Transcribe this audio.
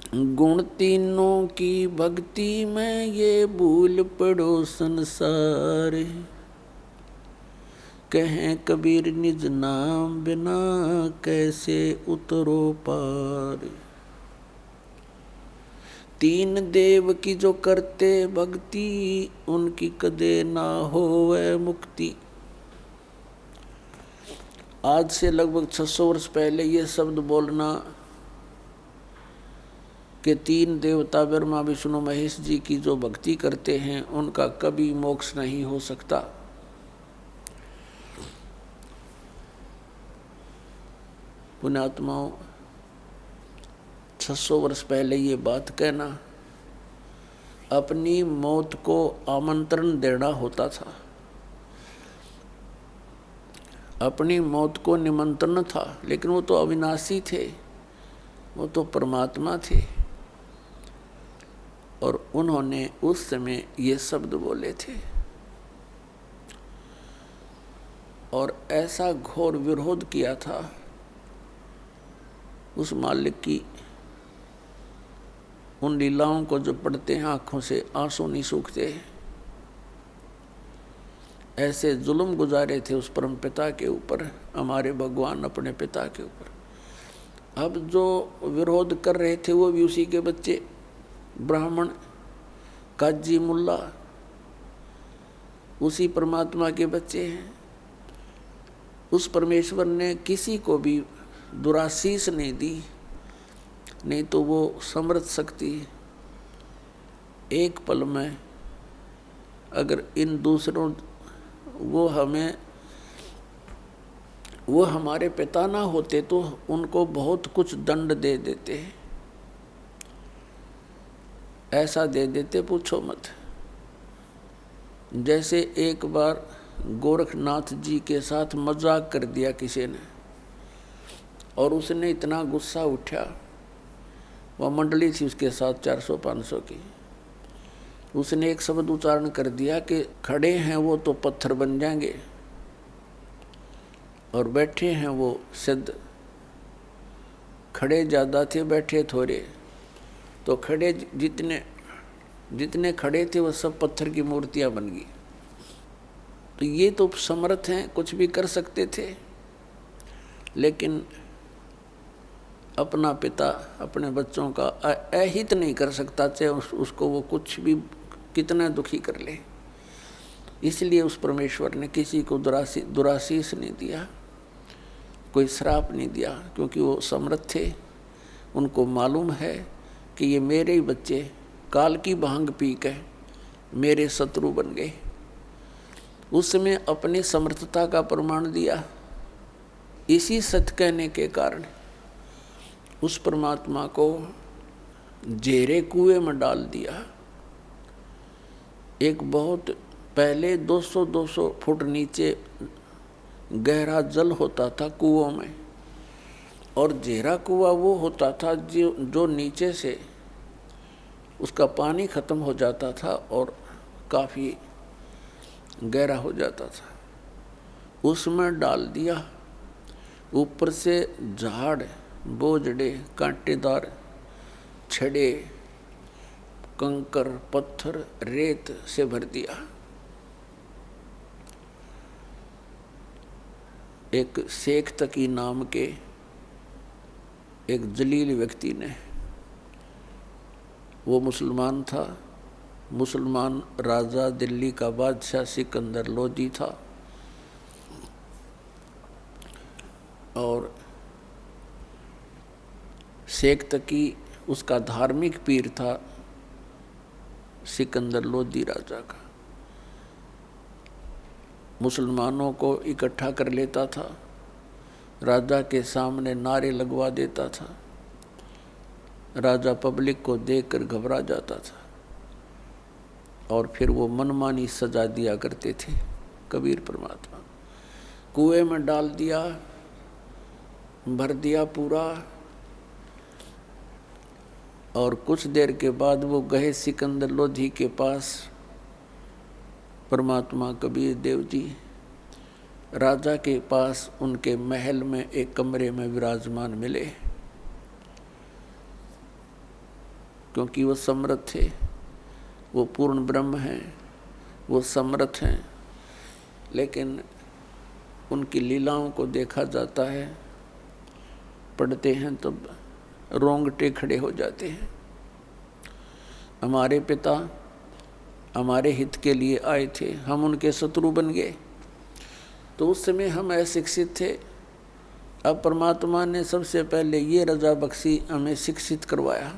गुण तीनों की भक्ति में ये भूल पड़ो संसार। कहें कबीर निज नाम बिना कैसे उतरो पार। तीन देव की जो करते भक्ति उनकी कदे ना होवे मुक्ति। आज से लगभग 600 वर्ष पहले ये शब्द बोलना कि तीन देवता ब्रह्मा विष्णु महेश जी की जो भक्ति करते हैं उनका कभी मोक्ष नहीं हो सकता। पुण्यात्माओं, 600 वर्ष पहले ये बात कहना अपनी मौत को आमंत्रण देना होता था, अपनी मौत को निमंत्रण था। लेकिन वो तो अविनाशी थे, वो तो परमात्मा थे और उन्होंने उस समय ये शब्द बोले थे। और ऐसा घोर विरोध किया था उस मालिक की उन लीलाओं को जो पढ़ते हैं आंखों से आंसू नहीं सूखते। ऐसे जुल्म गुजारे थे उस परम पिता के ऊपर, हमारे भगवान अपने पिता के ऊपर। अब जो विरोध कर रहे थे वो भी उसी के बच्चे, ब्राह्मण काजी मुल्ला उसी परमात्मा के बच्चे हैं। उस परमेश्वर ने किसी को भी दुराशीष नहीं दी, नहीं तो वो समर्थ शक्ति एक पल में अगर इन दूसरों वो हमारे पिता ना होते तो उनको बहुत कुछ दंड दे देते, ऐसा दे देते पूछो मत। जैसे एक बार गोरखनाथ जी के साथ मजाक कर दिया किसी ने और उसने इतना गुस्सा उठा, वह मंडली थी उसके साथ 400-500 की, उसने एक शब्द उच्चारण कर दिया कि खड़े हैं वो तो पत्थर बन जाएंगे और बैठे हैं वो सिद्ध। खड़े ज़्यादा थे बैठे थोड़े, तो खड़े जितने खड़े थे वो सब पत्थर की मूर्तियां बन गई। तो ये तो समर्थ हैं, कुछ भी कर सकते थे, लेकिन अपना पिता अपने बच्चों का अहित नहीं कर सकता, चाहे उसको वो कुछ भी कितना दुखी कर ले। इसलिए उस परमेश्वर ने किसी को दुराशीष नहीं दिया, कोई श्राप नहीं दिया, क्योंकि वो समर्थ थे। उनको मालूम है कि ये मेरे ही बच्चे काल की भांग पी के मेरे शत्रु बन गए। उस समय अपनी समर्थता का प्रमाण दिया। इसी सत्य कहने के कारण उस परमात्मा को जेरे कुएं में डाल दिया। एक बहुत पहले 200-200 फुट नीचे गहरा जल होता था कुओं में, और जेरा कुआं वो होता था जो नीचे से उसका पानी खत्म हो जाता था और काफ़ी गहरा हो जाता था। उसमें डाल दिया। ऊपर से झाड़, बोझड़े, कांटेदार छड़े, कंकर, पत्थर, रेत से भर दिया। एक शेख तकी नाम के एक जलील व्यक्ति ने, वो मुसलमान था, मुसलमान राजा दिल्ली का बादशाह सिकंदर लोदी था, और शेख तकी उसका धार्मिक पीर था सिकंदर लोदी राजा का। मुसलमानों को इकट्ठा कर लेता था, राजा के सामने नारे लगवा देता था, राजा पब्लिक को देखकर घबरा जाता था और फिर वो मनमानी सजा दिया करते थे। कबीर परमात्मा कुएं में डाल दिया, भर दिया पूरा, और कुछ देर के बाद वो गए सिकंदर लोधी के पास। परमात्मा कबीर देव जी राजा के पास उनके महल में एक कमरे में विराजमान मिले। क्योंकि वो समर्थ थे, वो पूर्ण ब्रह्म हैं, वो समर्थ हैं। लेकिन उनकी लीलाओं को देखा जाता है, पढ़ते हैं तो रोंगटे खड़े हो जाते हैं। हमारे पिता हमारे हित के लिए आए थे, हम उनके शत्रु बन गए। तो उस समय हम अशिक्षित थे। अब परमात्मा ने सबसे पहले ये रजा बख्शी, हमें शिक्षित करवाया।